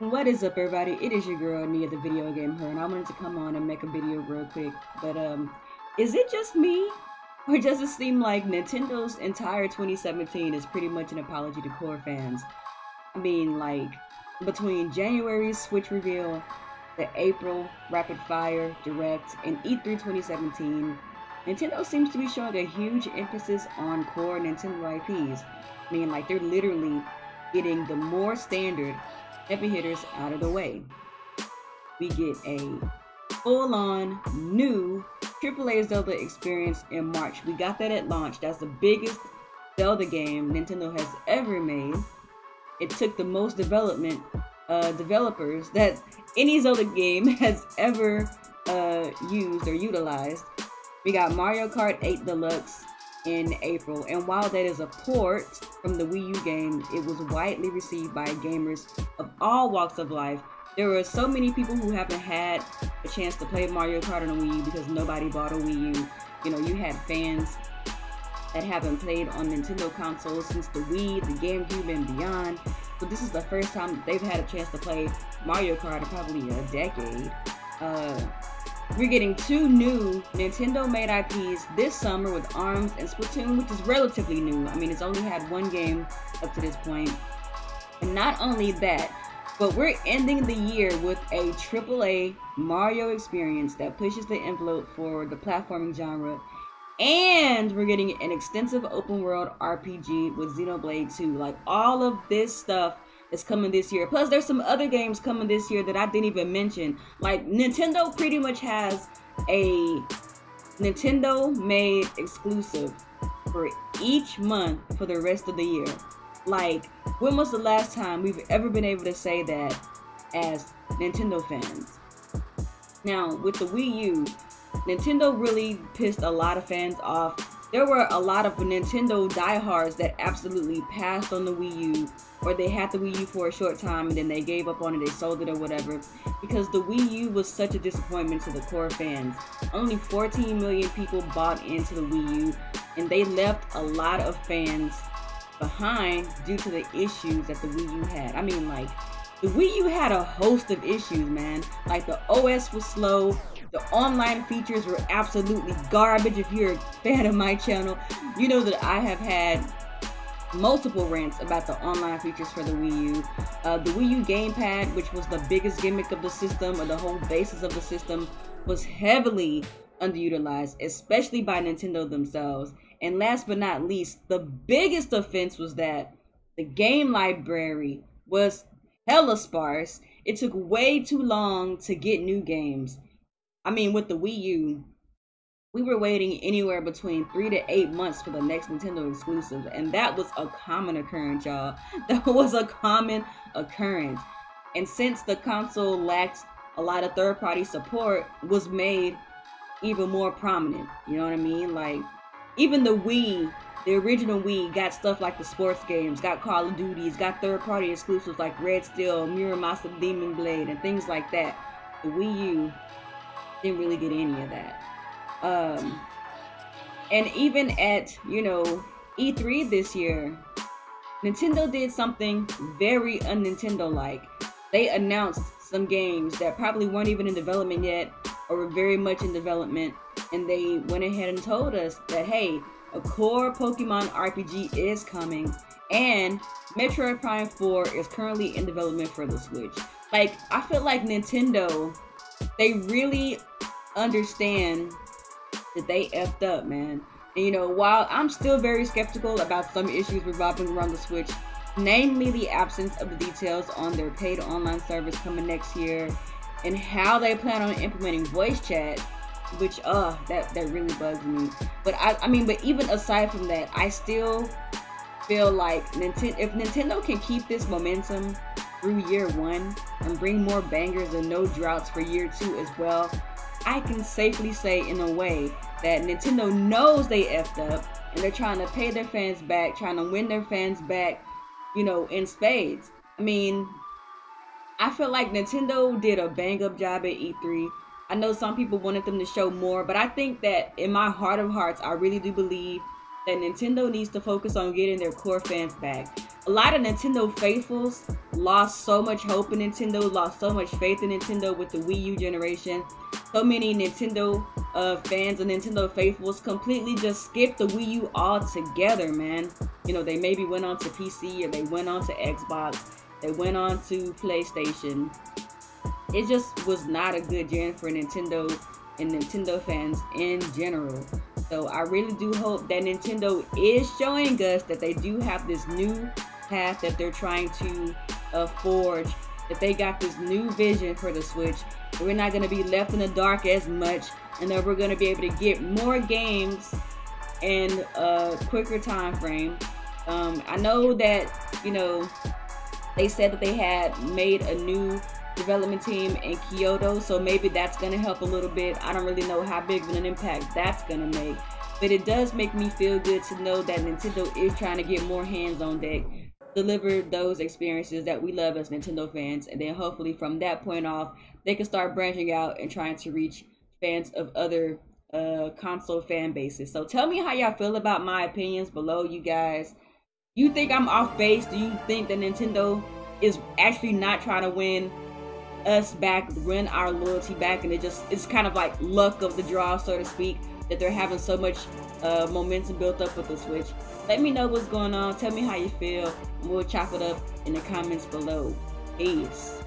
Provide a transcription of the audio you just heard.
What is up, everybody? It is your girl Nia, the video game her, and I wanted to come on and make a video real quick. But is it just me, or does it seem like Nintendo's entire 2017 is pretty much an apology to core fans? I mean, like, between January's Switch reveal, the April Rapid Fire Direct, and E3 2017, Nintendo seems to be showing a huge emphasis on core Nintendo IPs. I mean, like, they're literally getting the more standard heavy hitters out of the way. We get a full-on new AAA Zelda experience in March. We got that at launch. That's the biggest Zelda game Nintendo has ever made. It took the most developers that any Zelda game has ever used or utilized. We got Mario Kart 8 Deluxe in April, and while that is a port from the Wii U game, it was widely received by gamers of all walks of life. There were so many people who haven't had a chance to play Mario Kart on a Wii U because nobody bought a Wii U. You know, you had fans that haven't played on Nintendo consoles since the Wii, the GameCube, and beyond. So this is the first time they've had a chance to play Mario Kart in probably a decade. We're getting two new Nintendo-made IPs this summer with ARMS and Splatoon, which is relatively new. I mean, it's only had one game up to this point. And not only that, but we're ending the year with a AAA Mario experience that pushes the envelope for the platforming genre. And we're getting an extensive open-world RPG with Xenoblade 2. Like, all of this stuff is coming this year. Plus, there's some other games coming this year that I didn't even mention. Like, Nintendo pretty much has a Nintendo-made exclusive for each month for the rest of the year. Like, when was the last time we've ever been able to say that as Nintendo fans? Now, with the Wii U, Nintendo really pissed a lot of fans off. There were a lot of Nintendo diehards that absolutely passed on the Wii U, or they had the Wii U for a short time and then they gave up on it, they sold it or whatever, because the Wii U was such a disappointment to the core fans. Only 14 million people bought into the Wii U, and they left a lot of fans behind due to the issues that the Wii U had. I mean, like, the Wii U had a host of issues, man. Like, the OS was slow. The online features were absolutely garbage. If you're a fan of my channel, you know that I have had multiple rants about the online features for the Wii U. The Wii U gamepad, which was the biggest gimmick of the system, or the whole basis of the system, was heavily underutilized, especially by Nintendo themselves. And last but not least, the biggest offense was that the game library was hella sparse. It took way too long to get new games. I mean, with the Wii U, we were waiting anywhere between 3 to 8 months for the next Nintendo exclusive, and that was a common occurrence, y'all. That was a common occurrence. And since the console lacked a lot of third-party support, was made even more prominent. You know what I mean? Like, even the Wii, the original Wii, got stuff like the sports games, got Call of Duties, got third-party exclusives like Red Steel, Muramasa Demon Blade, and things like that. The Wii U didn't really get any of that. And even at, you know, E3 this year, Nintendo did something very un-Nintendo-like. They announced some games that probably weren't even in development yet, or were very much in development, and they went ahead and told us that, hey, a core Pokemon RPG is coming, and Metroid Prime 4 is currently in development for the Switch. Like, I feel like Nintendo, they really understand that they effed up, man. And, you know, while I'm still very skeptical about some issues revolving around the Switch, namely the absence of the details on their paid online service coming next year, and how they plan on implementing voice chat, which that really bugs me. But I mean, but even aside from that, I still feel like if Nintendo can keep this momentum through year one and bring more bangers and no droughts for year two as well, I can safely say in a way that Nintendo knows they effed up, and they're trying to pay their fans back, trying to win their fans back, you know, in spades. I mean, I feel like Nintendo did a bang-up job at E3. I know some people wanted them to show more, but I think that in my heart of hearts, I really do believe that Nintendo needs to focus on getting their core fans back. a lot of Nintendo faithfuls lost so much hope in Nintendo, lost so much faith in Nintendo with the Wii U generation. So many Nintendo fans and Nintendo faithfuls completely just skipped the Wii U altogether, man. You know, they maybe went on to PC, or they went on to Xbox, they went on to PlayStation. It just was not a good gen for Nintendo and Nintendo fans in general. So I really do hope that Nintendo is showing us that they do have this new path that they're trying to forge, that they got this new vision for the Switch. We're not going to be left in the dark as much, and that we're going to be able to get more games in a quicker time frame. I know that, you know, they said that they had made a new development team in Kyoto, so maybe that's going to help a little bit. I don't really know how big of an impact that's going to make, but it does make me feel good to know that Nintendo is trying to get more hands on deck, deliver those experiences that we love as Nintendo fans, and then hopefully from that point off, they can start branching out and trying to reach fans of other console fan bases. So tell me how y'all feel about my opinions below, you guys. You think I'm off base? Do you think that Nintendo is actually not trying to win us back, win our loyalty back, and it's kind of like luck of the draw, so to speak, that they're having so much momentum built up with the Switch? Let me know what's going on. Tell me how you feel, and we'll chop it up in the comments below. Peace.